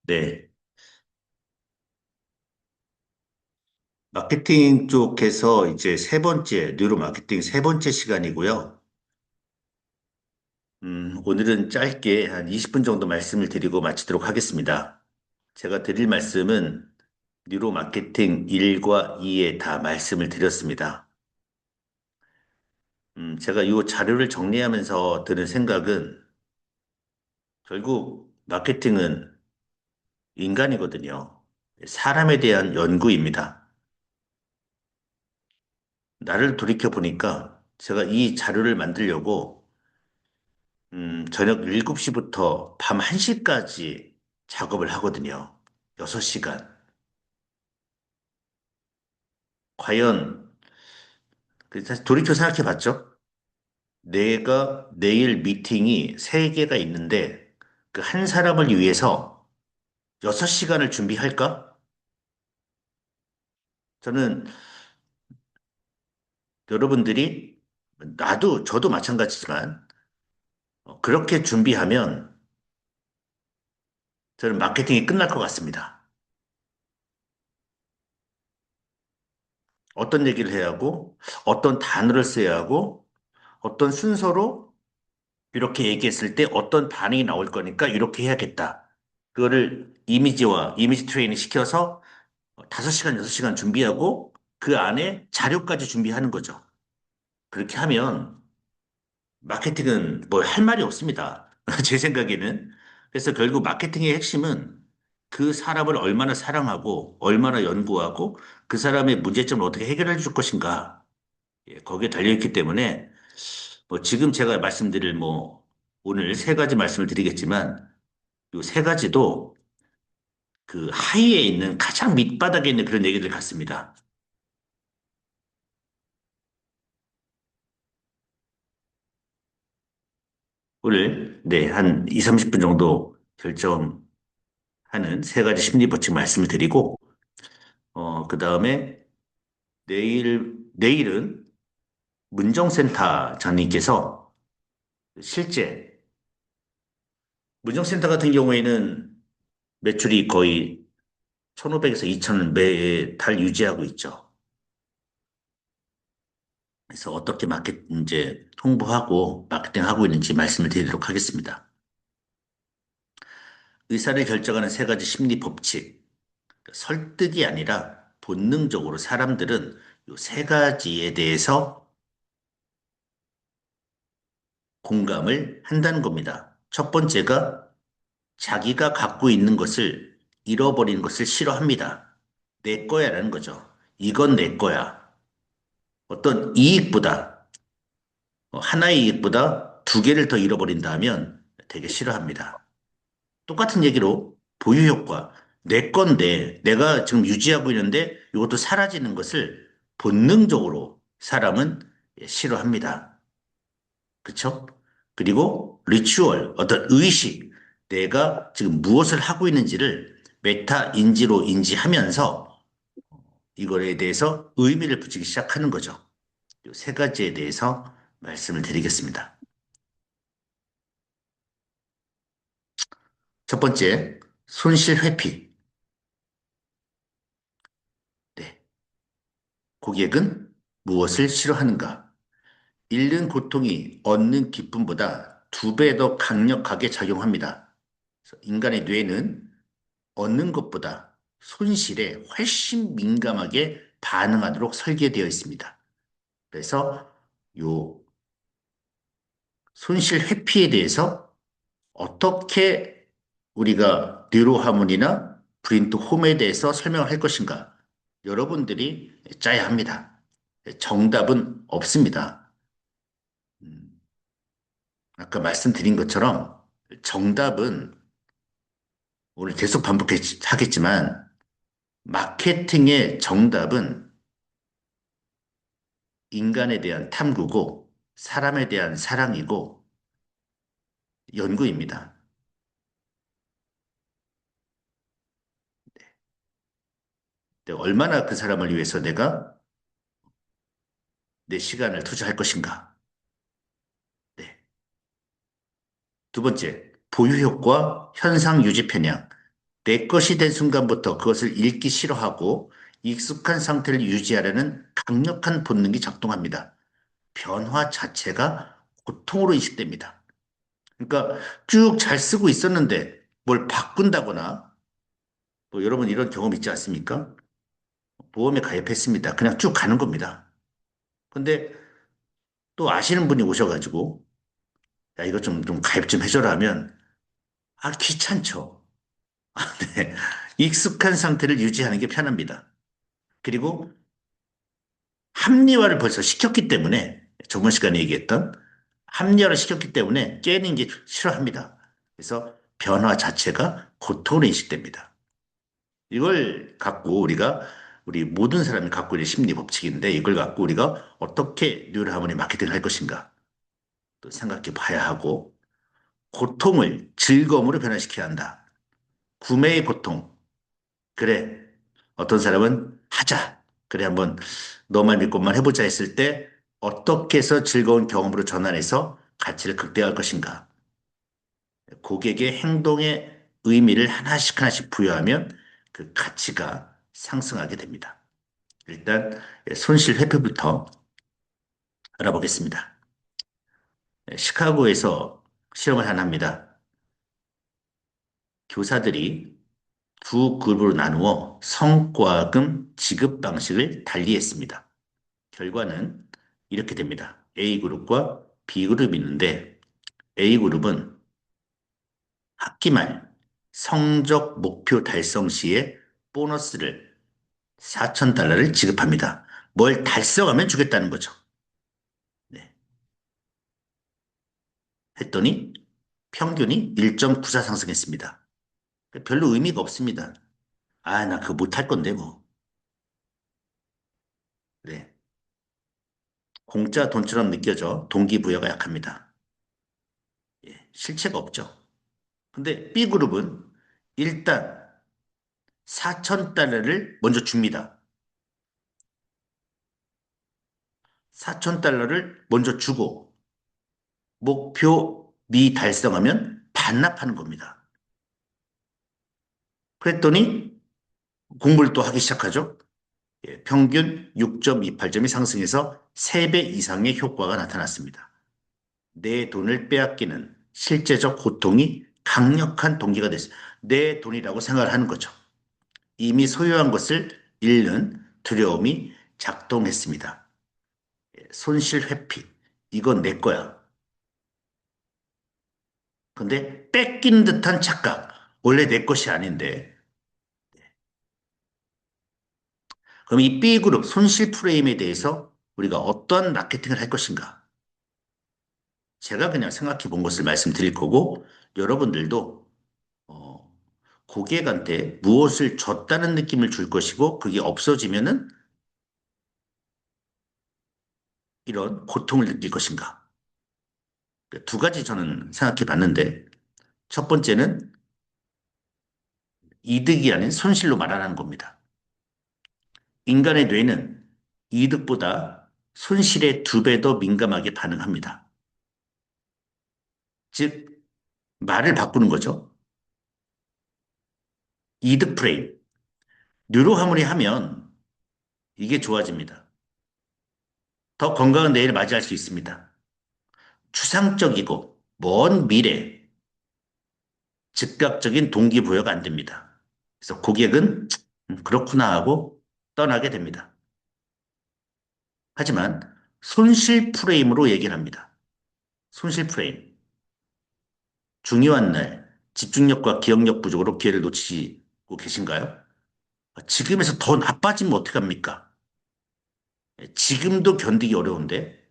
네. 마케팅 쪽에서 이제 세 번째, 뉴로 마케팅 세 번째 시간이고요. 오늘은 짧게 한 20분 정도 말씀을 드리고 마치도록 하겠습니다. 제가 드릴 말씀은 뉴로 마케팅 1과 2에 다 말씀을 드렸습니다. 제가 이 자료를 정리하면서 드는 생각은 결국 마케팅은 인간이거든요. 사람에 대한 연구입니다. 나를 돌이켜 보니까 제가 이 자료를 만들려고 저녁 7시부터 밤 1시까지 작업을 하거든요. 6시간. 과연, 다시 돌이켜 생각해 봤죠? 내가 내일 미팅이 3개가 있는데 그 한 사람을 위해서 6시간을 준비할까? 저는 여러분들이, 저도 마찬가지지만 그렇게 준비하면 저는 마케팅이 끝날 것 같습니다. 어떤 얘기를 해야 하고, 어떤 단어를 써야 하고, 어떤 순서로 이렇게 얘기했을 때 어떤 반응이 나올 거니까 이렇게 해야겠다. 그거를 이미지 트레이닝 시켜서 5시간, 6시간 준비하고 그 안에 자료까지 준비하는 거죠. 그렇게 하면 마케팅은 뭐 할 말이 없습니다. 제 생각에는. 그래서 결국 마케팅의 핵심은 그 사람을 얼마나 사랑하고 얼마나 연구하고 그 사람의 문제점을 어떻게 해결해 줄 것인가. 예, 거기에 달려있기 때문에 뭐 지금 제가 말씀드릴 뭐 오늘 세 가지 말씀을 드리겠지만 이 세 가지도 그 하위에 있는 가장 밑바닥에 있는 그런 얘기들 같습니다. 오늘 네, 한 2, 30분 정도 결정하는 세 가지 심리 법칙 말씀을 드리고 그다음에 내일은 문정센터장님께서 실제 문정센터 같은 경우에는 매출이 거의 1,500에서 2,000을 매달 유지하고 있죠. 그래서 어떻게 이제 홍보하고 마케팅하고 있는지 말씀을 드리도록 하겠습니다. 의사를 결정하는 세 가지 심리 법칙. 설득이 아니라 본능적으로 사람들은 이 세 가지에 대해서 공감을 한다는 겁니다. 첫 번째가 자기가 갖고 있는 것을 잃어버리는 것을 싫어합니다. 내 거야라는 거죠. 이건 내 거야. 어떤 이익보다, 하나의 이익보다 두 개를 더 잃어버린다 하면 되게 싫어합니다. 똑같은 얘기로 보유 효과. 내 건데 내가 지금 유지하고 있는데 이것도 사라지는 것을 본능적으로 사람은 싫어합니다. 그쵸? 그리고 리추얼, 어떤 의식, 내가 지금 무엇을 하고 있는지를 메타 인지로 인지하면서 이거에 대해서 의미를 붙이기 시작하는 거죠. 이 세 가지에 대해서 말씀을 드리겠습니다. 첫 번째, 손실 회피. 네. 고객은 무엇을 싫어하는가? 잃는 고통이 얻는 기쁨보다 2배 더 강력하게 작용합니다. 그래서 인간의 뇌는 얻는 것보다 손실에 훨씬 민감하게 반응하도록 설계되어 있습니다. 그래서 요 손실 회피에 대해서 어떻게 우리가 뉴로하모니나 브린트 홈에 대해서 설명을 할 것인가? 여러분들이 짜야 합니다. 정답은 없습니다. 음, 아까 말씀드린 것처럼 정답은 오늘 계속 반복하겠지만 마케팅의 정답은 인간에 대한 탐구고 사람에 대한 사랑이고 연구입니다. 얼마나 그 사람을 위해서 내가 내 시간을 투자할 것인가. 네. 두 번째, 보유 효과, 현상 유지 편향. 내 것이 된 순간부터 그것을 잃기 싫어하고 익숙한 상태를 유지하려는 강력한 본능이 작동합니다. 변화 자체가 고통으로 인식됩니다. 그러니까 쭉 잘 쓰고 있었는데 뭘 바꾼다거나 또 여러분 이런 경험 있지 않습니까? 보험에 가입했습니다. 그냥 쭉 가는 겁니다. 근데 또 아시는 분이 오셔가지고 야, 이거 좀 가입 좀 해줘라 하면 아, 귀찮죠. 네. 익숙한 상태를 유지하는 게 편합니다. 그리고 합리화를 벌써 시켰기 때문에 저번 시간에 얘기했던 합리화를 시켰기 때문에 깨는 게 싫어합니다. 그래서 변화 자체가 고통으로 인식됩니다. 이걸 갖고 우리 모든 사람이 갖고 있는 심리 법칙인데 이걸 갖고 우리가 어떻게 뉴럴하모니 마케팅을 할 것인가 또 생각해 봐야 하고 고통을 즐거움으로 변화시켜야 한다. 구매의 고통. 그래. 어떤 사람은 하자. 그래, 한번 너만 믿고만 해보자 했을 때 어떻게 해서 즐거운 경험으로 전환해서 가치를 극대화할 것인가. 고객의 행동의 의미를 하나씩 하나씩 부여하면 그 가치가 상승하게 됩니다. 일단 손실 회피부터 알아보겠습니다. 시카고에서 실험을 하나 합니다. 교사들이 두 그룹으로 나누어 성과금 지급 방식을 달리했습니다. 결과는 이렇게 됩니다. A그룹과 B그룹이 있는데 A그룹은 학기 말 성적 목표 달성 시에 보너스를 4,000달러를 지급합니다. 뭘 달성하면 주겠다는 거죠. 네. 했더니 평균이 1.94 상승했습니다. 별로 의미가 없습니다. 아, 나 그거 못할 건데 뭐. 네. 공짜 돈처럼 느껴져 동기부여가 약합니다. 예, 실체가 없죠. 근데 B그룹은 일단 4,000달러를 먼저 줍니다. 4,000달러를 먼저 주고 목표 미달성하면 반납하는 겁니다. 그랬더니 공부를 또 하기 시작하죠. 예, 평균 6.28점이 상승해서 3배 이상의 효과가 나타났습니다. 내 돈을 빼앗기는 실제적 고통이 강력한 동기가 됐어요. 내 돈이라고 생각을 하는 거죠. 이미 소유한 것을 잃는 두려움이 작동했습니다. 예, 손실 회피. 이건 내 거야. 근데 뺏긴 듯한 착각. 원래 내 것이 아닌데. 그럼 이 B그룹 손실 프레임에 대해서 우리가 어떤 마케팅을 할 것인가? 제가 그냥 생각해 본 것을 말씀드릴 거고, 여러분들도, 어, 고객한테 무엇을 줬다는 느낌을 줄 것이고, 그게 없어지면은 이런 고통을 느낄 것인가? 두 가지 저는 생각해 봤는데, 첫 번째는 이득이 아닌 손실로 말하는 겁니다. 인간의 뇌는 이득보다 손실에 2배 더 민감하게 반응합니다. 즉, 말을 바꾸는 거죠. 이득 프레임. 뉴로하모니 하면 이게 좋아집니다. 더 건강한 내일을 맞이할 수 있습니다. 추상적이고 먼 미래, 즉각적인 동기부여가 안 됩니다. 그래서 고객은 그렇구나 하고 떠나게 됩니다. 하지만 손실 프레임으로 얘기를 합니다. 손실 프레임. 중요한 날, 집중력과 기억력 부족으로 기회를 놓치고 계신가요? 지금에서 더 나빠지면 어떡합니까? 지금도 견디기 어려운데,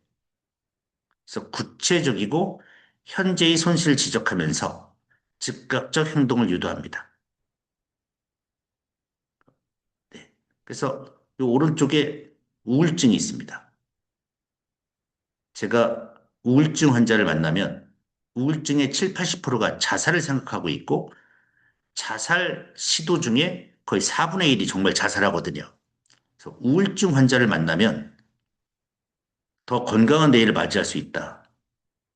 그래서 구체적이고 현재의 손실을 지적하면서 즉각적 행동을 유도합니다. 네. 그래서 이 오른쪽에 우울증이 있습니다. 제가 우울증 환자를 만나면 우울증의 7, 80%가 자살을 생각하고 있고 자살 시도 중에 거의 4분의 1이 정말 자살하거든요. 그래서 우울증 환자를 만나면 더 건강한 내일을 맞이할 수 있다.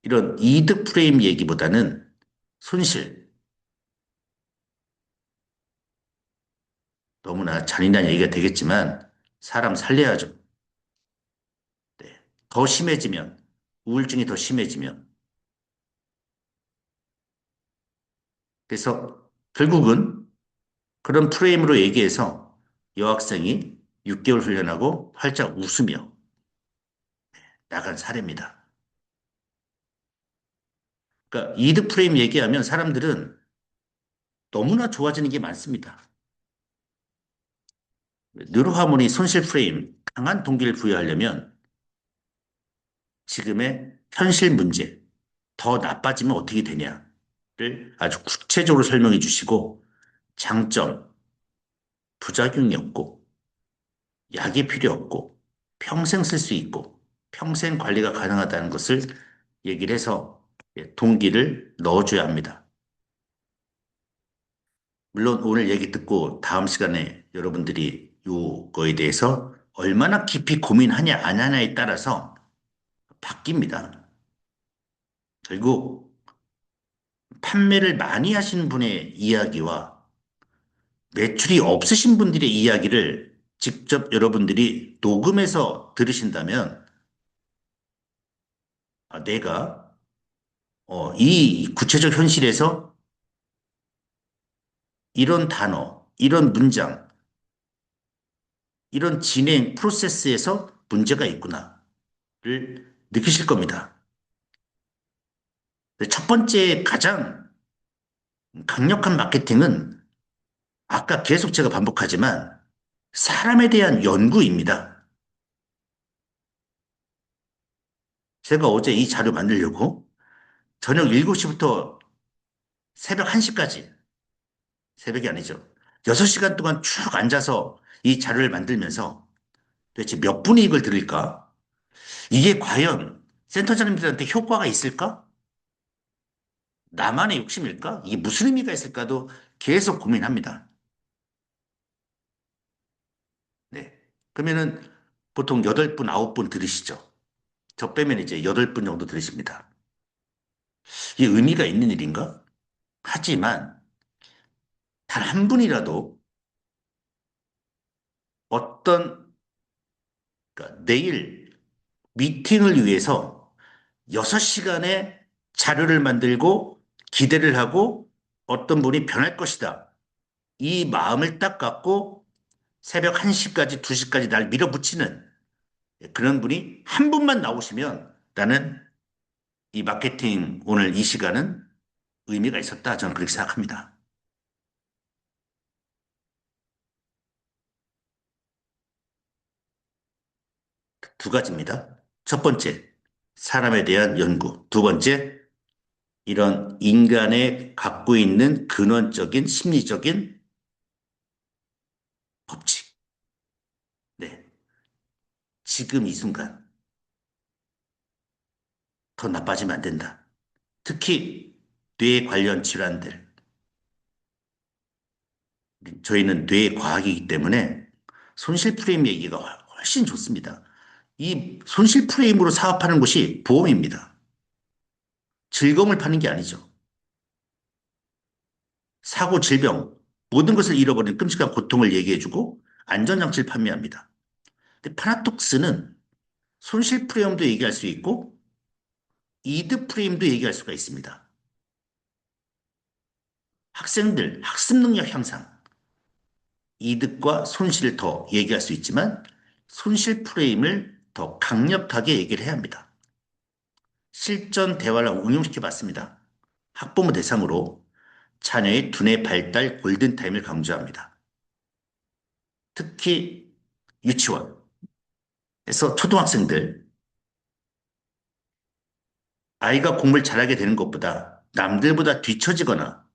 이런 이득 프레임 얘기보다는 손실, 너무나 잔인한 얘기가 되겠지만 사람 살려야죠. 네. 더 심해지면, 우울증이 더 심해지면. 그래서 결국은 그런 프레임으로 얘기해서 여학생이 6개월 훈련하고 활짝 웃으며 나간 사례입니다. 그러니까 이드 프레임 얘기하면 사람들은 너무나 좋아지는 게 많습니다. 뉴로하모니 손실 프레임, 강한 동기를 부여하려면 지금의 현실 문제, 더 나빠지면 어떻게 되냐를 아주 구체적으로 설명해 주시고 장점, 부작용이 없고 약이 필요 없고 평생 쓸 수 있고 평생 관리가 가능하다는 것을 얘기를 해서 동기를 넣어줘야 합니다. 물론 오늘 얘기 듣고 다음 시간에 여러분들이 요거에 대해서 얼마나 깊이 고민하냐 안 하냐에 따라서 바뀝니다. 결국 판매를 많이 하시는 분의 이야기와 매출이 없으신 분들의 이야기를 직접 여러분들이 녹음해서 들으신다면 내가 이 구체적 현실에서 이런 단어, 이런 문장, 이런 진행 프로세스에서 문제가 있구나를 느끼실 겁니다. 첫 번째 가장 강력한 마케팅은 아까 계속 제가 반복하지만 사람에 대한 연구입니다. 제가 어제 이 자료 만들려고 저녁 7시부터 새벽 1시까지, 새벽이 아니죠. 6시간 동안 쭉 앉아서 이 자료를 만들면서 도대체 몇 분이 이걸 들을까? 이게 과연 센터장님들한테 효과가 있을까? 나만의 욕심일까? 이게 무슨 의미가 있을까도 계속 고민합니다. 네. 그러면은 보통 8분, 9분 들으시죠? 저 빼면 이제 8분 정도 들으십니다. 이게 의미가 있는 일인가? 하지만 단 한 분이라도 어떤 그러니까 내일 미팅을 위해서 6시간의 자료를 만들고 기대를 하고 어떤 분이 변할 것이다. 이 마음을 딱 갖고 새벽 1시까지, 2시까지 날 밀어붙이는 그런 분이 한 분만 나오시면 나는 이 마케팅 오늘 이 시간은 의미가 있었다. 저는 그렇게 생각합니다. 두 가지입니다. 첫 번째, 사람에 대한 연구. 두 번째, 이런 인간의 갖고 있는 근원적인 심리적인 법칙. 네. 지금 이 순간 더 나빠지면 안 된다. 특히 뇌 관련 질환들. 저희는 뇌과학이기 때문에 손실 프레임 얘기가 훨씬 좋습니다. 이 손실 프레임으로 사업하는 것이 보험입니다. 즐거움을 파는 게 아니죠. 사고, 질병, 모든 것을 잃어버린 끔찍한 고통을 얘기해주고 안전장치를 판매합니다. 근데 파라독스는 손실 프레임도 얘기할 수 있고 이드 프레임도 얘기할 수가 있습니다. 학생들 학습 능력 향상, 이득과 손실을 더 얘기할 수 있지만 손실 프레임을 더 강력하게 얘기를 해야 합니다. 실전 대화를 응용시켜 봤습니다. 학부모 대상으로 자녀의 두뇌 발달 골든타임을 강조합니다. 특히 유치원에서 초등학생들, 아이가 공부를 잘하게 되는 것보다 남들보다 뒤처지거나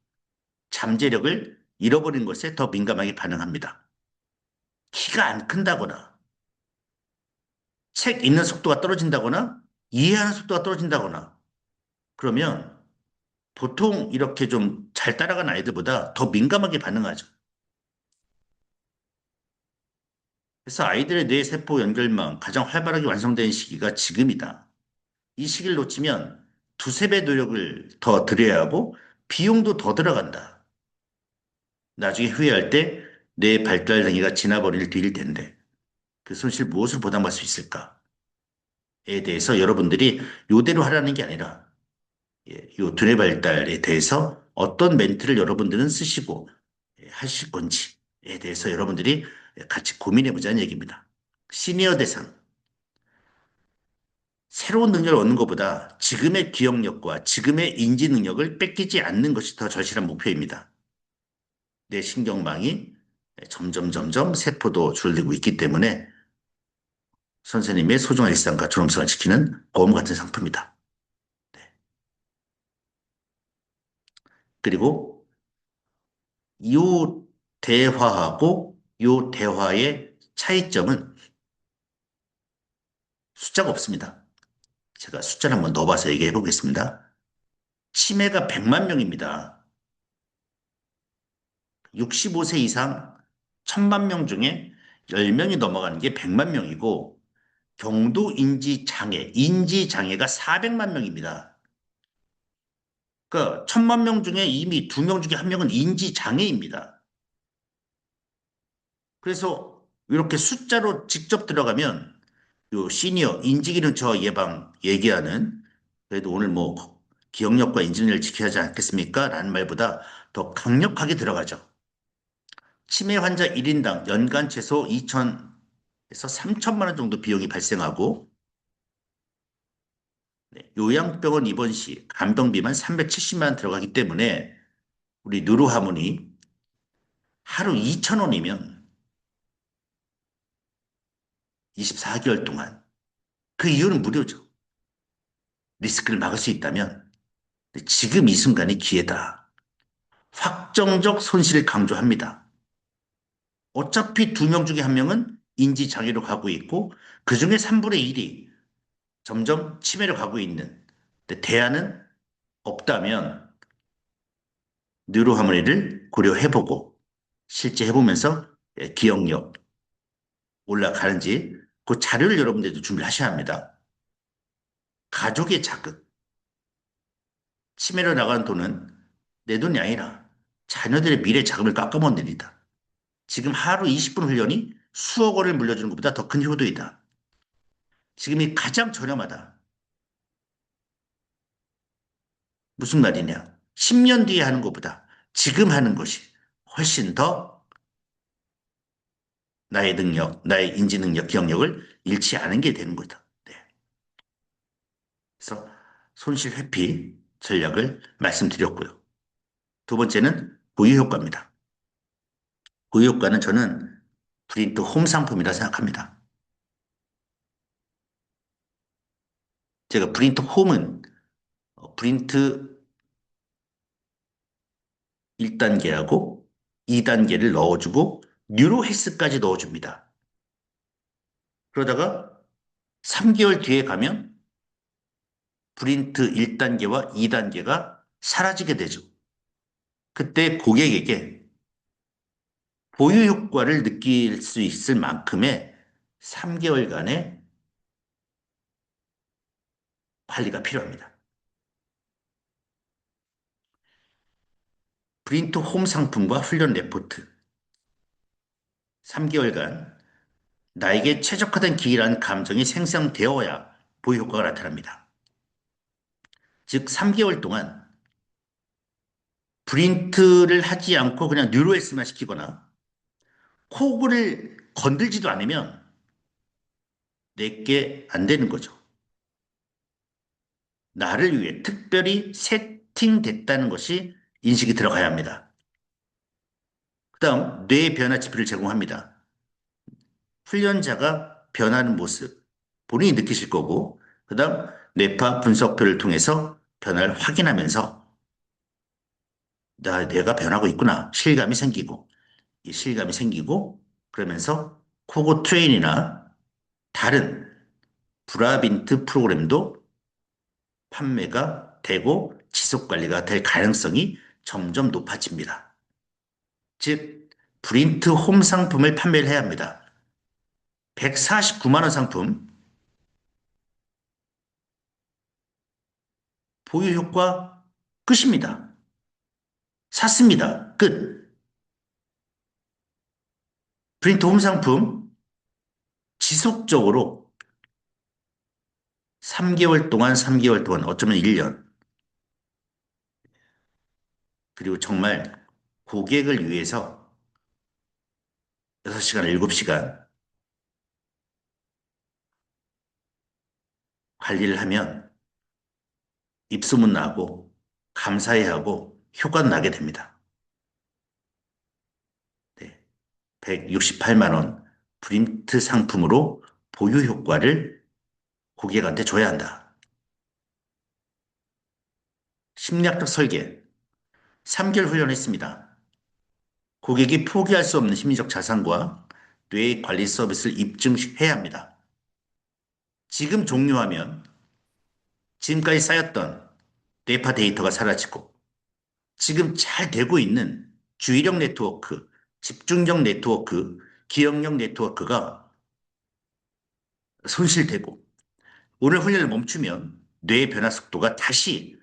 잠재력을 잃어버린 것에 더 민감하게 반응합니다. 키가 안 큰다거나, 책 읽는 속도가 떨어진다거나, 이해하는 속도가 떨어진다거나, 그러면 보통 이렇게 좀 잘 따라간 아이들보다 더 민감하게 반응하죠. 그래서 아이들의 뇌세포 연결망 가장 활발하게 완성되는 시기가 지금이다. 이 시기를 놓치면 두세 배 노력을 더 들여야 하고 비용도 더 들어간다. 나중에 후회할 때 뇌 발달 단계가 지나버릴 뒤일 텐데 그 손실 무엇을 보담할 수 있을까에 대해서 여러분들이 요대로 하라는 게 아니라 요 두뇌 발달에 대해서 어떤 멘트를 여러분들은 쓰시고 하실 건지에 대해서 여러분들이 같이 고민해 보자는 얘기입니다. 시니어 대상. 새로운 능력을 얻는 것보다 지금의 기억력과 지금의 인지 능력을 뺏기지 않는 것이 더 절실한 목표입니다. 내 신경망이 점점 세포도 줄어들고 있기 때문에 선생님의 소중한 일상과 존엄성을 지키는 보험 같은 상품이다. 네. 그리고 이 대화하고 이 대화의 차이점은 숫자가 없습니다. 제가 숫자를 한번 넣어봐서 얘기해 보겠습니다. 치매가 100만 명입니다. 65세 이상 1000만 명 중에 10명이 넘어가는 게 100만 명이고 경도 인지 장애, 인지 장애가 400만 명입니다. 그러니까 1000만 명 중에 이미 2명 중에 1명은 인지 장애입니다. 그래서 이렇게 숫자로 직접 들어가면 요 시니어 인지기능 저하 예방 얘기하는 그래도 오늘 뭐 기억력과 인지능을 지켜야 하지 않겠습니까? 라는 말보다 더 강력하게 들어가죠. 치매 환자 1인당 연간 최소 2천에서 3천만 원 정도 비용이 발생하고 네, 요양병원 입원 시 간병비만 370만 원 들어가기 때문에 우리 누르하모니 하루 2천 원이면 24개월 동안 그 이유는 무료죠. 리스크를 막을 수 있다면 지금 이 순간이 기회다. 확정적 손실을 강조합니다. 어차피 2명 중에 1명은 인지장애로 가고 있고 그 중에 3분의 1이 점점 치매로 가고 있는 대안은 없다면 뉴로하모니를 고려해보고 실제 해보면서 기억력 올라가는지 그 자료를 여러분들도 준비를 하셔야 합니다. 가족의 자극, 치매로 나가는 돈은 내 돈이 아니라 자녀들의 미래 자금을 깎아먹는 일이다. 지금 하루 20분 훈련이 수억 원을 물려주는 것보다 더 큰 효도이다. 지금이 가장 저렴하다. 무슨 말이냐? 10년 뒤에 하는 것보다 지금 하는 것이 훨씬 더 나의 능력, 나의 인지 능력, 기억력을 잃지 않은 게 되는 거다. 네. 그래서 손실 회피 전략을 말씀드렸고요. 두 번째는 고유 효과입니다. 고유 효과는 저는 프린트 홈 상품이라 생각합니다. 제가 프린트 홈은 프린트 1단계하고 2단계를 넣어주고 뉴로 헬스까지 넣어줍니다. 그러다가 3개월 뒤에 가면 프린트 1단계와 2단계가 사라지게 되죠. 그때 고객에게 보유 효과를 느낄 수 있을 만큼의 3개월간의 관리가 필요합니다. 프린트 홈 상품과 훈련 레포트 3개월간 나에게 최적화된 기기라는 감정이 생성되어야 보유 효과가 나타납니다. 즉 3개월 동안 프린트를 하지 않고 그냥 뉴로헬스만 시키거나 코골을 건들지도 않으면 내게 안 되는 거죠. 나를 위해 특별히 세팅됐다는 것이 인식이 들어가야 합니다. 그 다음 뇌 변화 지표를 제공합니다. 훈련자가 변하는 모습 본인이 느끼실 거고 그 다음 뇌파 분석표를 통해서 변화를 확인하면서 내가 변하고 있구나 실감이 생기고 이 실감이 생기고 그러면서 코고 트레인이나 다른 브라빈트 프로그램도 판매가 되고 지속 관리가 될 가능성이 점점 높아집니다. 즉 프린트 홈 상품을 판매를 해야 합니다. 149만 원 상품 보유 효과 끝입니다. 샀습니다. 끝. 프린트 홈 상품 지속적으로 3개월 동안, 3개월 동안, 어쩌면 1년. 그리고 정말 고객을 위해서 6시간, 7시간 관리를 하면 입소문 나고 감사해 하고 효과는 나게 됩니다. 네. 168만 원 프린트 상품으로 보유 효과를 고객한테 줘야 한다. 심리학적 설계 3개월 훈련했습니다. 고객이 포기할 수 없는 심리적 자산과 뇌 관리 서비스를 입증해야 합니다. 지금 종료하면 지금까지 쌓였던 뇌파 데이터가 사라지고 지금 잘 되고 있는 주의력 네트워크, 집중력 네트워크, 기억력 네트워크가 손실되고 오늘 훈련을 멈추면 뇌의 변화 속도가 다시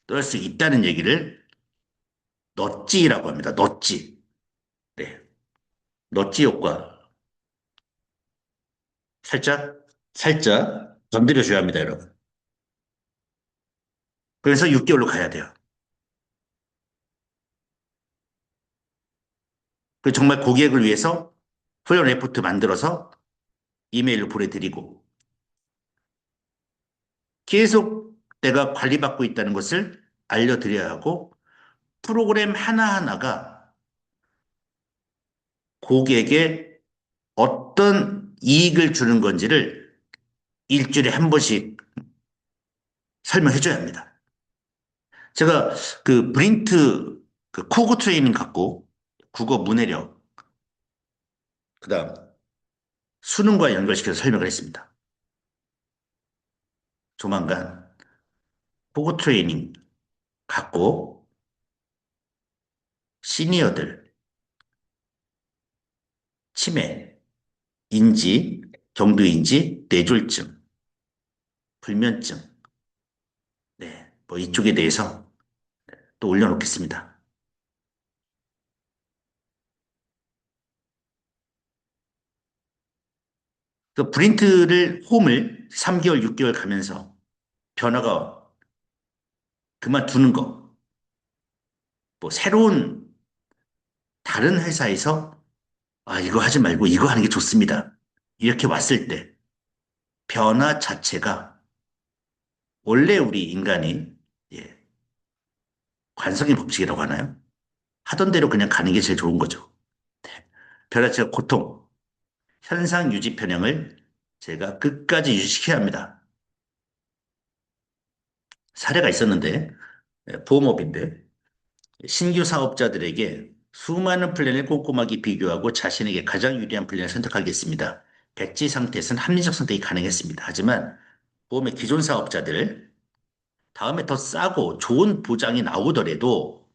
떨어질 수 있다는 얘기를 넛지라고 합니다. 넛지. 네. 넛지 효과. 살짝 건드려 줘야 합니다, 여러분. 그래서 6개월로 가야 돼요. 그 정말 고객을 위해서 훈련 레포트 만들어서 이메일로 보내드리고 계속 내가 관리받고 있다는 것을 알려드려야 하고 프로그램 하나하나가 고객에게 어떤 이익을 주는 건지를 일주일에 한 번씩 설명해 줘야 합니다. 제가 그 브린트 그 코그 트레이닝 갖고 국어 문해력, 그다음 수능과 연결시켜서 설명을 했습니다. 조만간 코그 트레이닝 갖고 시니어들 치매, 인지, 경두인지, 뇌졸중, 불면증, 네, 뭐 이쪽에 대해서 또 올려놓겠습니다. 그 브린트를 홈을 3개월, 6개월 가면서 변화가 그만두는 거, 뭐 새로운 다른 회사에서 아, 이거 하지 말고 이거 하는 게 좋습니다. 이렇게 왔을 때 변화 자체가 원래 우리 인간이 예, 관성의 법칙이라고 하나요? 하던 대로 그냥 가는 게 제일 좋은 거죠. 변화 자체가 고통, 현상 유지 편향을 제가 끝까지 유지시켜야 합니다. 사례가 있었는데 보험업인데 신규 사업자들에게 수많은 플랜을 꼼꼼하게 비교하고 자신에게 가장 유리한 플랜을 선택하겠습니다. 백지 상태에서는 합리적 선택이 가능했습니다. 하지만 보험의 기존 사업자들 다음에 더 싸고 좋은 보장이 나오더라도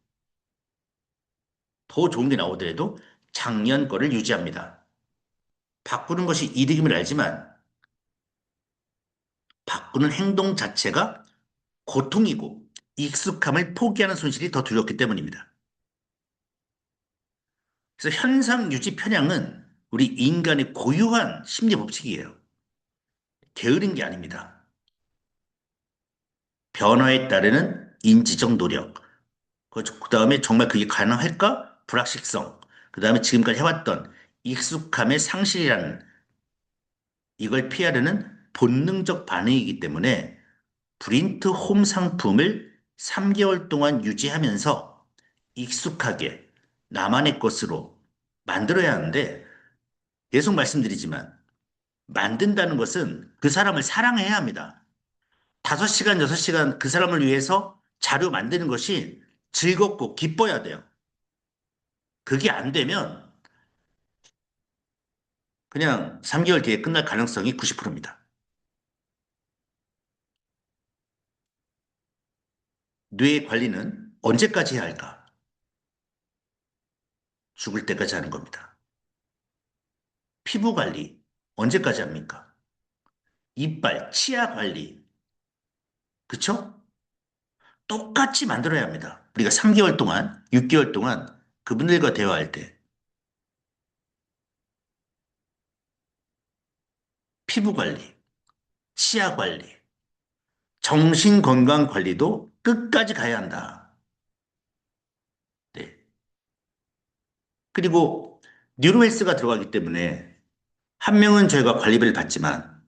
더 좋은 게 나오더라도 작년 거를 유지합니다. 바꾸는 것이 이득임을 알지만 바꾸는 행동 자체가 고통이고 익숙함을 포기하는 손실이 더 두렵기 때문입니다. 그래서 현상 유지 편향은 우리 인간의 고유한 심리 법칙이에요. 게으른 게 아닙니다. 변화에 따르는 인지적 노력, 그 다음에 정말 그게 가능할까? 불확실성, 그 다음에 지금까지 해왔던 익숙함의 상실이라는 이걸 피하려는 본능적 반응이기 때문에 프린트 홈 상품을 3개월 동안 유지하면서 익숙하게 나만의 것으로 만들어야 하는데 계속 말씀드리지만 만든다는 것은 그 사람을 사랑해야 합니다. 5시간, 6시간 그 사람을 위해서 자료 만드는 것이 즐겁고 기뻐야 돼요. 그게 안 되면 그냥 3개월 뒤에 끝날 가능성이 90%입니다. 뇌 관리는 언제까지 해야 할까? 죽을 때까지 하는 겁니다. 피부 관리 언제까지 합니까? 이빨, 치아 관리. 그쵸? 똑같이 만들어야 합니다. 우리가 3개월 동안, 6개월 동안 그분들과 대화할 때 피부 관리, 치아 관리, 정신 건강 관리도 끝까지 가야 한다. 네. 그리고 뉴로헬스가 들어가기 때문에 한 명은 저희가 관리비를 받지만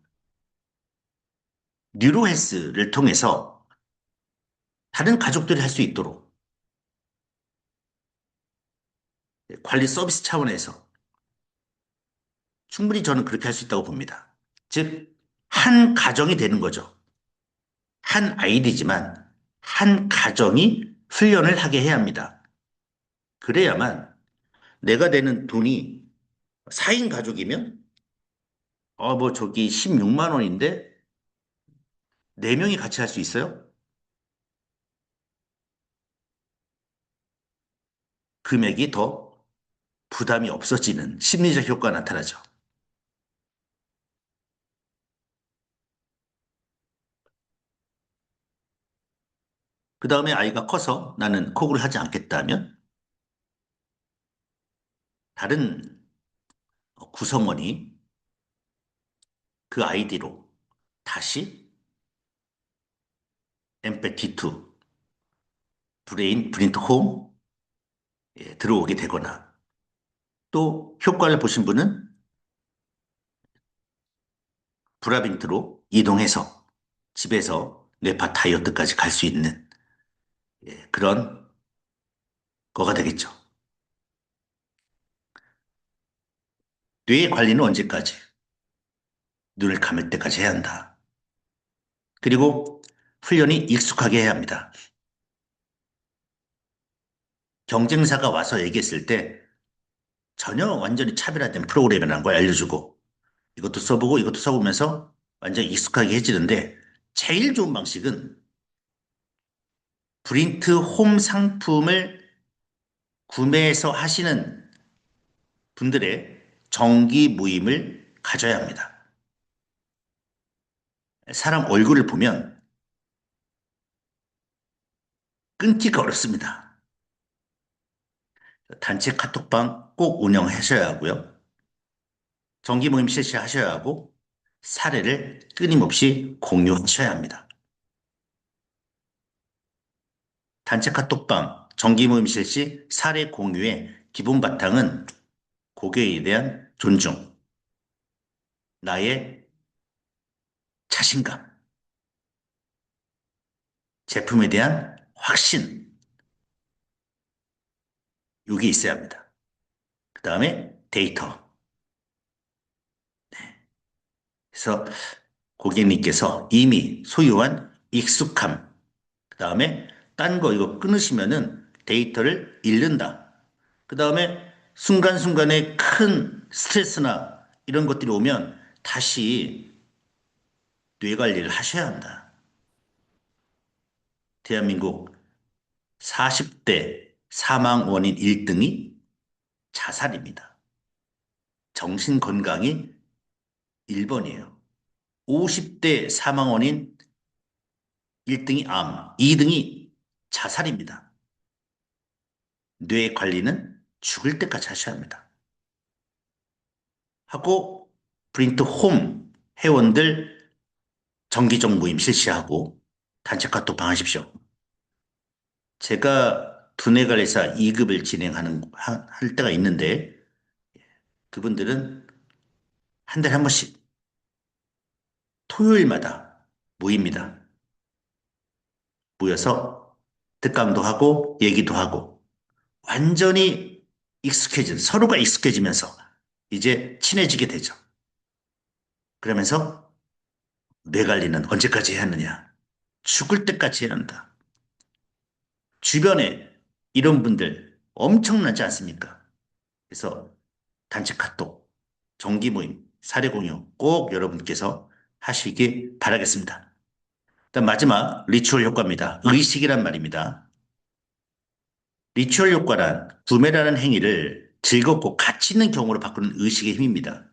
뉴로헬스를 통해서 다른 가족들이 할 수 있도록 관리 서비스 차원에서 충분히 저는 그렇게 할 수 있다고 봅니다. 즉, 한 가정이 되는 거죠. 한 아이디지만 한 가정이 훈련을 하게 해야 합니다. 그래야만 내가 내는 돈이 4인 가족이면 뭐 저기 16만 원인데 4명이 같이 할 수 있어요? 금액이 더 부담이 없어지는 심리적 효과가 나타나죠. 그 다음에 아이가 커서 나는 코골이 하지 않겠다면 다른 구성원이 그 아이디로 다시 엠패티2 브레인 프린트 홈 들어오게 되거나 또 효과를 보신 분은 브라빈트로 이동해서 집에서 뇌파 다이어트까지 갈 수 있는 그런 거가 되겠죠. 뇌 관리는 언제까지? 눈을 감을 때까지 해야 한다. 그리고 훈련이 익숙하게 해야 합니다. 경쟁사가 와서 얘기했을 때 전혀 완전히 차별화된 프로그램이라는 걸 알려주고 이것도 써보고 이것도 써보면서 완전히 익숙하게 해지는데 제일 좋은 방식은 브린트 홈 상품을 구매해서 하시는 분들의 정기 모임을 가져야 합니다. 사람 얼굴을 보면 끊기가 어렵습니다. 단체 카톡방 꼭 운영하셔야 하고요. 정기 모임 실시하셔야 하고 사례를 끊임없이 공유하셔야 합니다. 단체 카톡방, 정기 모임 실시, 사례 공유의 기본 바탕은 고객에 대한 존중, 나의 자신감, 제품에 대한 확신, 이게 있어야 합니다. 그 다음에 데이터. 그래서 고객님께서 이미 소유한 익숙함, 그 다음에 딴 거 이거 끊으시면은 데이터를 잃는다. 그 다음에 순간순간에 큰 스트레스나 이런 것들이 오면 다시 뇌 관리를 하셔야 한다. 대한민국 40대 사망 원인 1등이 자살입니다. 정신건강이 1번이에요. 50대 사망 원인 1등이 암, 2등이 자살입니다. 뇌 관리는 죽을 때까지 하셔야 합니다. 하고 프린트 홈 회원들 정기적 모임 실시하고 단체 카톡 방하십시오. 제가 두뇌관리사 2급을 할 때가 있는데 그분들은 한 달에 한 번씩 토요일마다 모입니다. 모여서 특강도 하고 얘기도 하고 완전히 서로가 익숙해지면서 이제 친해지게 되죠. 그러면서 뇌 관리는 언제까지 해야 하느냐? 죽을 때까지 해야 한다. 주변에 이런 분들 엄청나지 않습니까? 그래서 단체 카톡, 정기 모임, 사례 공유 꼭 여러분께서 하시기 바라겠습니다. 일단 마지막 리추얼 효과입니다. 의식이란 말입니다. 리추얼 효과란 구매라는 행위를 즐겁고 가치 있는 경우로 바꾸는 의식의 힘입니다.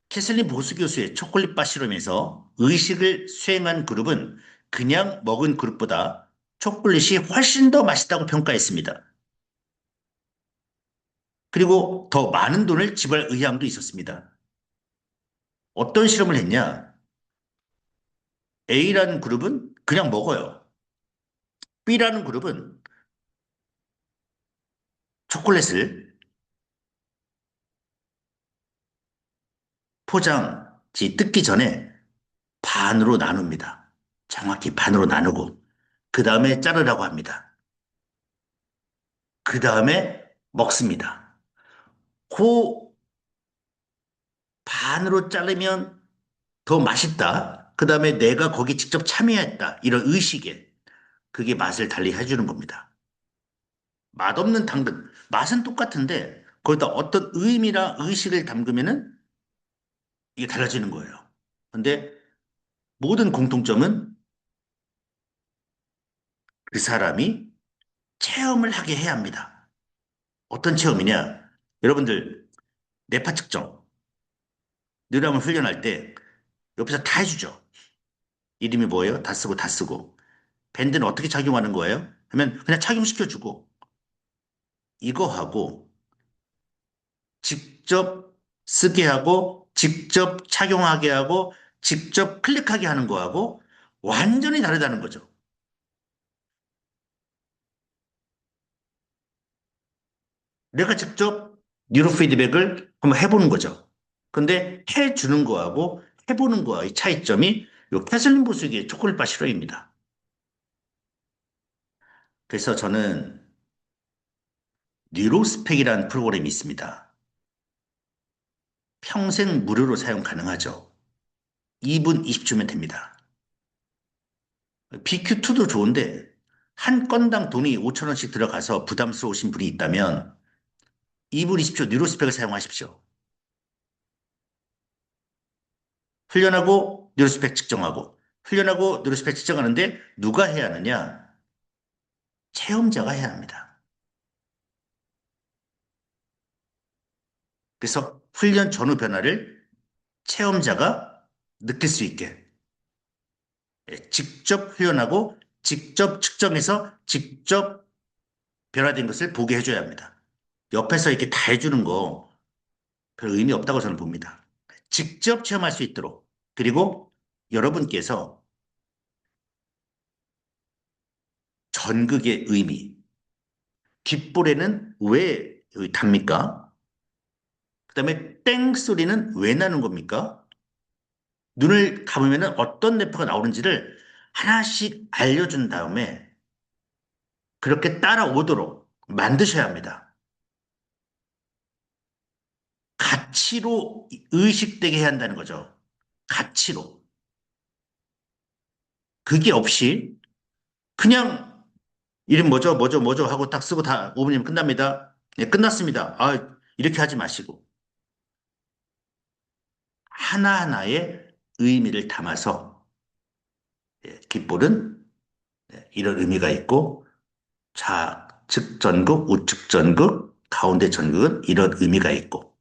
캐슬린 보스 교수의 초콜릿 바 실험에서 의식을 수행한 그룹은 그냥 먹은 그룹보다 초콜릿이 훨씬 더 맛있다고 평가했습니다. 그리고 더 많은 돈을 지불할 의향도 있었습니다. 어떤 실험을 했냐? A라는 그룹은 그냥 먹어요. B라는 그룹은 초콜릿을 포장지 뜯기 전에 반으로 나눕니다. 정확히 반으로 나누고, 그 다음에 자르라고 합니다. 그 다음에 먹습니다. 그 반으로 자르면 더 맛있다. 그 다음에 내가 거기 직접 참여했다. 이런 의식에 그게 맛을 달리 해주는 겁니다. 맛없는 당근. 맛은 똑같은데 거기다 어떤 의미나 의식을 담그면은 이게 달라지는 거예요. 근데 모든 공통점은 그 사람이 체험을 하게 해야 합니다. 어떤 체험이냐? 여러분들 뇌파 측정, 뇌람을 훈련할 때 옆에서 다 해주죠. 이름이 뭐예요? 다 쓰고 다 쓰고. 밴드는 어떻게 착용하는 거예요? 하면 그냥 착용시켜주고 이거 하고 직접 쓰게 하고 직접 착용하게 하고 직접 클릭하게 하는 거하고 완전히 다르다는 거죠. 내가 직접 뉴로 피드백을 한번 해보는 거죠. 근데 해주는 거하고 해보는 거와의 차이점이 요 캐슬린 보스기의 초콜릿바 실험입니다. 그래서 저는 뉴로스펙이라는 프로그램이 있습니다. 평생 무료로 사용 가능하죠. 2분 20초면 됩니다. BQ2도 좋은데 한 건당 돈이 5천 원씩 들어가서 부담스러우신 분이 있다면 2분 20초 뉴로스펙을 사용하십시오. 훈련하고 뉴로스펙 측정하고 훈련하고 뉴로스펙 측정하는데 누가 해야 하느냐? 체험자가 해야 합니다. 그래서 훈련 전후 변화를 체험자가 느낄 수 있게 직접 훈련하고 직접 측정해서 직접 변화된 것을 보게 해줘야 합니다. 옆에서 이렇게 다 해주는 거 별 의미 없다고 저는 봅니다. 직접 체험할 수 있도록. 그리고 여러분께서 전극의 의미, 귓볼에는 왜 답니까? 그 다음에 땡 소리는 왜 나는 겁니까? 눈을 감으면 어떤 뇌파가 나오는지를 하나씩 알려준 다음에 그렇게 따라오도록 만드셔야 합니다. 가치로 의식되게 해야 한다는 거죠. 가치로. 그게 없이 그냥 이름 뭐죠, 뭐죠, 뭐죠 하고 딱 쓰고 다 5분이면 끝납니다. 네, 끝났습니다. 아, 이렇게 하지 마시고 하나하나의 의미를 담아서 깃볼은 이런 의미가 있고 좌측 전극, 우측 전극, 가운데 전극은 이런 의미가 있고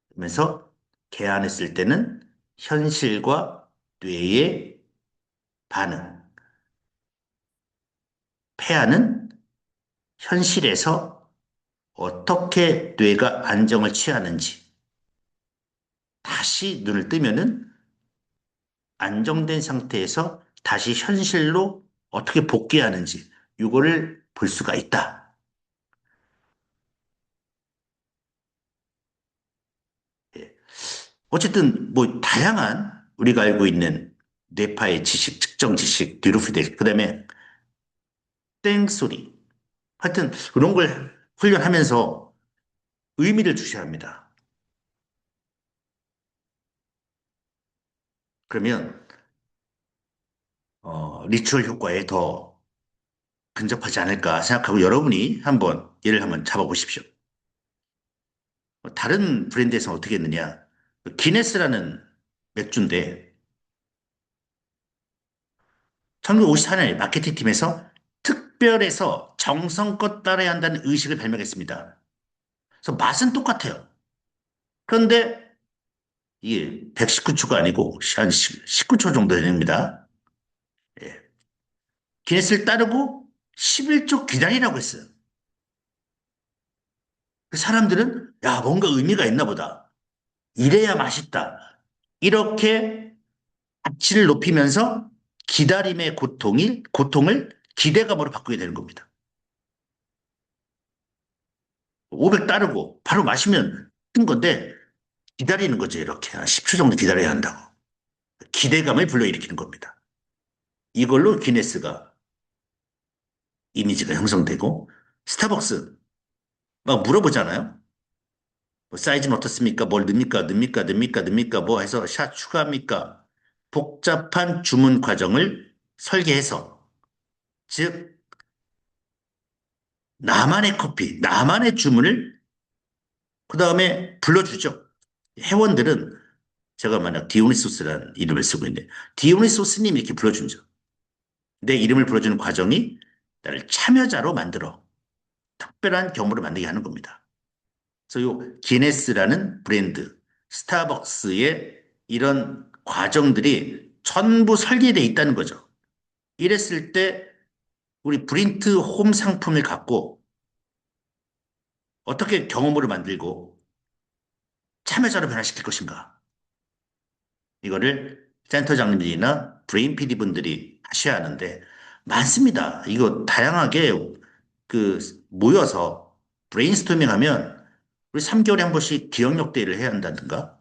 그러면서 개안했을 때는 현실과 뇌의 반응, 폐하는 현실에서 어떻게 뇌가 안정을 취하는지 다시 눈을 뜨면은 안정된 상태에서 다시 현실로 어떻게 복귀하는지 이거를 볼 수가 있다. 예. 어쨌든 뭐 다양한 우리가 알고 있는 뇌파의 지식, 측정 지식, 뉴로피델, 그다음에 땡소리. 하여튼 그런 걸 훈련하면서 의미를 주셔야 합니다. 그러면 리추얼 효과에 더 근접하지 않을까 생각하고 여러분이 한번 예를 한번 잡아보십시오. 다른 브랜드에서는 어떻게 했느냐? 기네스라는 맥주인데 1954년에 마케팅팀에서 특별해서 정성껏 따라야 한다는 의식을 발명했습니다. 그래서 맛은 똑같아요. 그런데 이게 119초가 아니고 한 19초 정도 됩니다. 예. 기네스를 따르고 11초 기다리라고 했어요. 그 사람들은 야 뭔가 의미가 있나 보다. 이래야 맛있다. 이렇게 가치를 높이면서 기다림의 고통을 기대감으로 바꾸게 되는 겁니다. 500 따르고 바로 마시면 큰 건데 기다리는 거죠. 이렇게 한 10초 정도 기다려야 한다고. 기대감을 불러일으키는 겁니다. 이걸로 기네스가 이미지가 형성되고 스타벅스 막 물어보잖아요. 뭐 사이즈는 어떻습니까? 뭘 넣습니까? 뭐 해서 샷 추가합니까? 복잡한 주문 과정을 설계해서 즉 나만의 커피, 나만의 주문을 그 다음에 불러주죠. 회원들은 제가 만약 디오니소스라는 이름을 쓰고 있는데 디오니소스님 이렇게 불러주죠. 내 이름을 불러주는 과정이 나를 참여자로 만들어 특별한 경험으로 만들게 하는 겁니다. 그래서 요 기네스라는 브랜드, 스타벅스의 이런 과정들이 전부 설계되어 있다는 거죠. 이랬을 때 우리 브린트 홈 상품을 갖고 어떻게 경험으로 만들고 참여자로 변화시킬 것인가? 이거를 센터장님들이나 브레인 PD 분들이 하셔야 하는데 많습니다. 이거 다양하게 그 모여서 브레인스토밍 하면 우리 3개월에 한 번씩 기억력 대회를 해야 한다든가.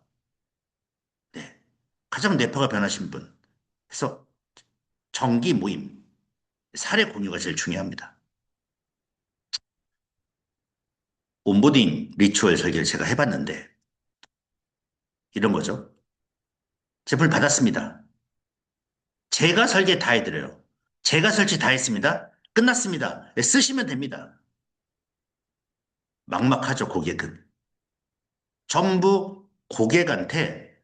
네. 가장 뇌파가 변하신 분. 그래서 정기 모임, 사례 공유가 제일 중요합니다. 온보딩 리추얼 설계를 제가 해봤는데 이런 거죠. 제품을 받았습니다. 제가 설계 다 해드려요. 제가 설치 다 했습니다. 끝났습니다. 네, 쓰시면 됩니다. 막막하죠, 고객은. 전부 고객한테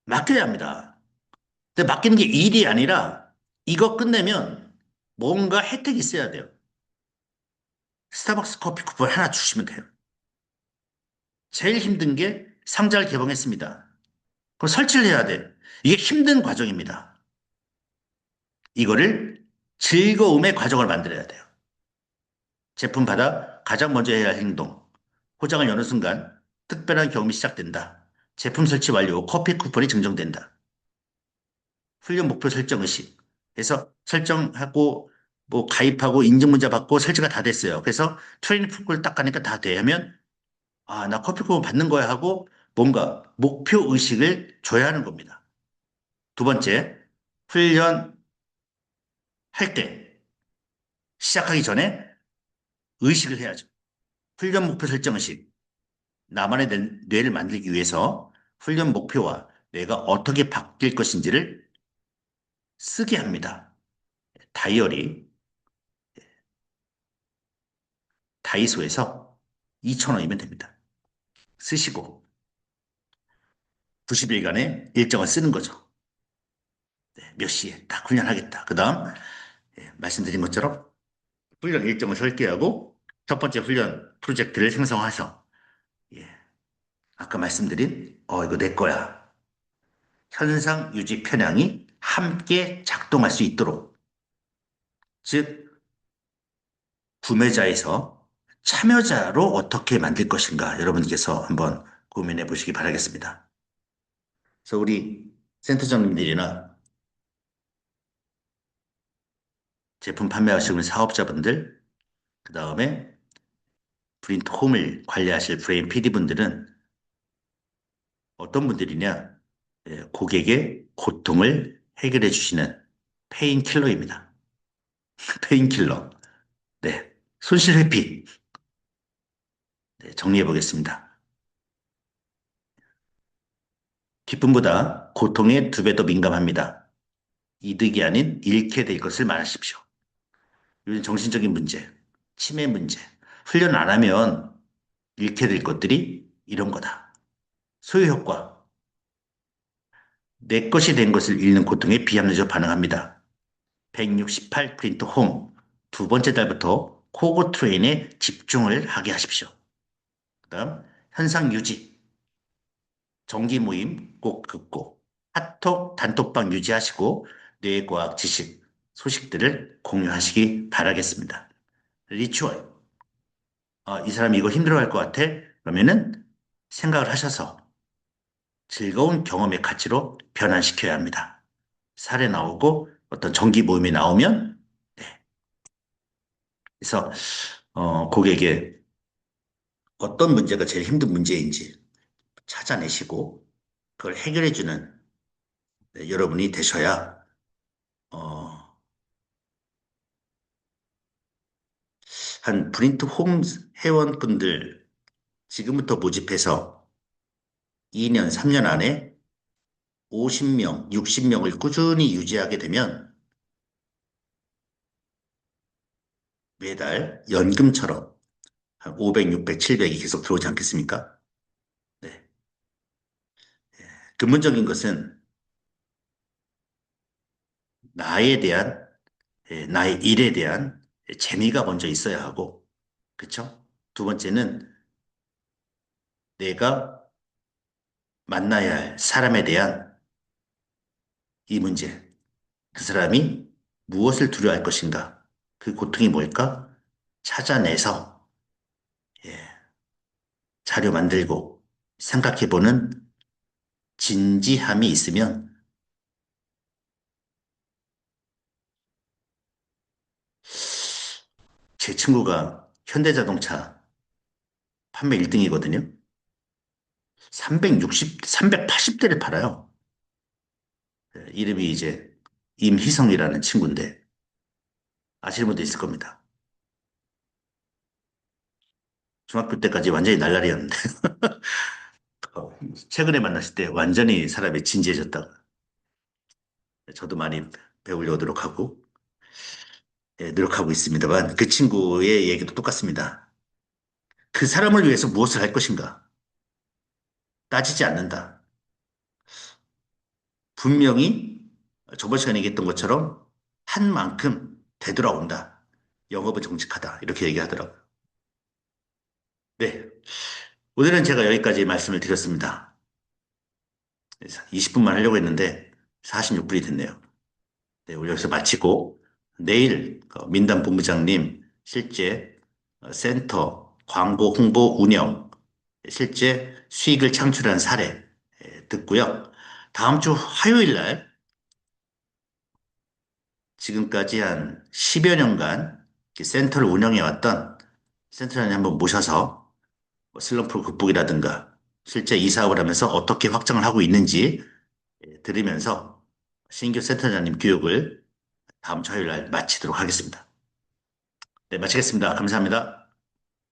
맡겨야 합니다. 근데 맡기는 게 일이 아니라 이거 끝내면 뭔가 혜택이 있어야 돼요. 스타벅스 커피 쿠폰 하나 주시면 돼요. 제일 힘든 게 상자를 개봉했습니다. 그럼 설치를 해야 돼. 이게 힘든 과정입니다. 이거를 즐거움의 과정을 만들어야 돼요. 제품 받아 가장 먼저 해야 할 행동. 포장을 여는 순간 특별한 경험이 시작된다. 제품 설치 완료, 커피 쿠폰이 증정된다. 훈련 목표 설정 의식. 그래서 설정하고 뭐 가입하고 인증 문자 받고 설치가 다 됐어요. 그래서 트레이닝 프로그램을 딱 가니까 다 돼. 하면 아, 나 커피 쿠폰 받는 거야 하고 뭔가 목표 의식을 줘야 하는 겁니다. 두 번째, 훈련할 때 시작하기 전에 의식을 해야죠. 훈련 목표 설정 의식. 나만의 뇌를 만들기 위해서 훈련 목표와 내가 어떻게 바뀔 것인지를 쓰게 합니다. 다이어리, 다이소에서 2,000원이면 됩니다. 쓰시고 90일간의 일정을 쓰는 거죠. 네, 몇 시에 딱 훈련하겠다. 그 다음 말씀드린 것처럼 훈련 일정을 설계하고 첫 번째 훈련 프로젝트를 생성하셔. 예, 아까 말씀드린 이거 내 거야. 현상 유지 편향이 함께 작동할 수 있도록 즉 구매자에서 참여자로 어떻게 만들 것인가 여러분께서 한번 고민해 보시기 바라겠습니다. 그래서 우리 센터장님들이나 제품 판매하시는 사업자분들, 그 다음에 프린트 홈을 관리하실 브레인 PD분들은 어떤 분들이냐? 고객의 고통을 해결해 주시는 페인킬러입니다. 페인킬러. 네. 손실 회피. 네, 정리해 보겠습니다. 기쁨보다 고통에 2배 더 민감합니다. 이득이 아닌 잃게 될 것을 말하십시오. 이건 정신적인 문제, 치매 문제. 훈련 안 하면 잃게 될 것들이 이런 거다. 소요 효과. 내 것이 된 것을 잃는 고통에 비합리적으로 반응합니다. 168 프린트 홈. 두 번째 달부터 코고 트레인에 집중을 하게 하십시오. 그 다음, 현상 유지. 정기 모임 꼭 듣고, 카톡, 단톡방 유지하시고, 뇌과학 지식, 소식들을 공유하시기 바라겠습니다. 리추얼. 이 사람이 이거 힘들어할 것 같아? 그러면은 생각을 하셔서 즐거운 경험의 가치로 변환시켜야 합니다. 사례 나오고 어떤 정기 모임이 나오면, 네. 그래서, 고객에게 어떤 문제가 제일 힘든 문제인지 찾아내시고, 그걸 해결해주는 네, 여러분이 되셔야, 어, 한 브린트 홈 회원분들 지금부터 모집해서 2년, 3년 안에 50명, 60명을 꾸준히 유지하게 되면 매달 연금처럼 한 500, 600, 700이 계속 들어오지 않겠습니까? 네. 근본적인 것은 나에 대한, 나의 일에 대한 재미가 먼저 있어야 하고, 그쵸? 두 번째는 내가 만나야 할 사람에 대한 이 문제. 그 사람이 무엇을 두려워할 것인가? 그 고통이 뭘까? 찾아내서, 예, 자료 만들고 생각해보는 진지함이 있으면 제 친구가 현대자동차 판매 1등이거든요. 360, 380대를 팔아요. 이름이 이제 임희성이라는 친구인데 아시는 분도 있을 겁니다. 중학교 때까지 완전히 날라리였는데 최근에 만났을 때 완전히 사람이 진지해졌다고. 저도 많이 배우려고 노력하고 있습니다만 그 친구의 얘기도 똑같습니다. 그 사람을 위해서 무엇을 할 것인가 따지지 않는다. 분명히 저번 시간에 얘기했던 것처럼 한 만큼 되돌아온다. 영업은 정직하다. 이렇게 얘기하더라고요. 네. 오늘은 제가 여기까지 말씀을 드렸습니다. 20분만 하려고 했는데 46분이 됐네요. 네, 우리 여기서 마치고 내일 민담 본부장님 실제 센터 광고 홍보 운영 실제 수익을 창출한 사례 듣고요. 다음 주 화요일 날 지금까지 한 10여 년간 이렇게 센터를 운영해왔던 센터장님 한번 모셔서 뭐 슬럼프 극복이라든가 실제 이 사업을 하면서 어떻게 확장을 하고 있는지 들으면서 신규 센터장님 교육을 다음 주 화요일 날 마치도록 하겠습니다. 네, 마치겠습니다. 감사합니다.